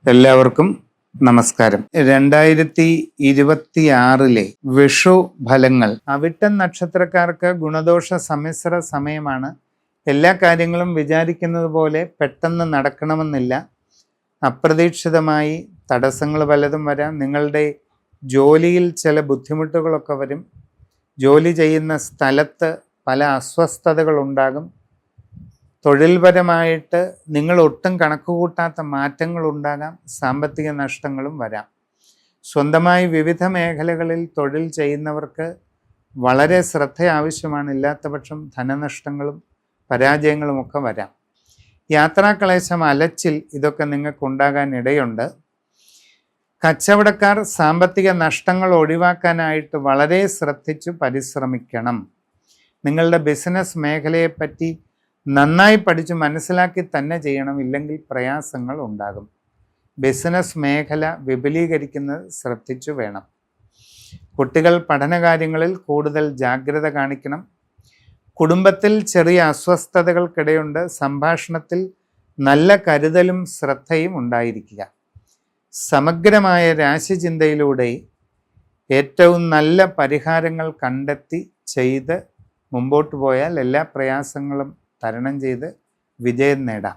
എല്ലാവർക്കും നമസ്കാരം. 2026 വിഷു ഫലങ്ങൾ. അവിട്ടം നക്ഷത്രക്കാർക്ക് ഗുണദോഷ സമ്മിശ്ര സമയമാണ്. എല്ലാ കാര്യങ്ങളും വിചാരിക്കുന്നത് പോലെ പെട്ടെന്ന് നടക്കണമെന്നില്ല. അപ്രതീക്ഷിതമായി തടസ്സങ്ങൾ പലതും വരാം. നിങ്ങളുടെ ജോലിയിൽ ചില ബുദ്ധിമുട്ടുകളൊക്കെ വരും. ജോലി ചെയ്യുന്ന സ്ഥലത്ത് പല അസ്വസ്ഥതകൾ ഉണ്ടാകും. തൊഴിൽപരമായിട്ട് നിങ്ങൾ ഒട്ടും കണക്കുകൂട്ടാത്ത മാറ്റങ്ങൾ ഉണ്ടാകാം. സാമ്പത്തിക നഷ്ടങ്ങളും വരാം. സ്വന്തമായി വിവിധ മേഖലകളിൽ തൊഴിൽ ചെയ്യുന്നവർക്ക് വളരെ ശ്രദ്ധ ആവശ്യമാണ്. ഇല്ലാത്ത പക്ഷം ധനനഷ്ടങ്ങളും പരാജയങ്ങളും ഒക്കെ വരാം. യാത്രാക്ലേശം, അലച്ചിൽ ഇതൊക്കെ നിങ്ങൾക്കുണ്ടാകാൻ ഇടയുണ്ട്. കച്ചവടക്കാർ സാമ്പത്തിക നഷ്ടങ്ങൾ ഒഴിവാക്കാനായിട്ട് വളരെ ശ്രദ്ധിച്ചു പരിശ്രമിക്കണം. നിങ്ങളുടെ ബിസിനസ് മേഖലയെപ്പറ്റി നന്നായി പഠിച്ച് മനസ്സിലാക്കി തന്നെ ചെയ്യണം. ഇല്ലെങ്കിൽ പ്രയാസങ്ങൾ ഉണ്ടാകും. ബിസിനസ് മേഖല വിപുലീകരിക്കുന്നത് ശ്രദ്ധിച്ചു വേണം. കുട്ടികൾ പഠനകാര്യങ്ങളിൽ കൂടുതൽ ജാഗ്രത കാണിക്കണം. കുടുംബത്തിൽ ചെറിയ അസ്വസ്ഥതകൾക്കിടയുണ്ട്. സംഭാഷണത്തിൽ നല്ല കരുതലും ശ്രദ്ധയും ഉണ്ടായിരിക്കുക. സമഗ്രമായ രാശിചിന്തയിലൂടെ ഏറ്റവും നല്ല പരിഹാരങ്ങൾ കണ്ടെത്തി ചെയ്ത് മുമ്പോട്ട് പോയാൽ എല്ലാ പ്രയാസങ്ങളും തരണം ചെയ്ത് വിജയം നേടാം.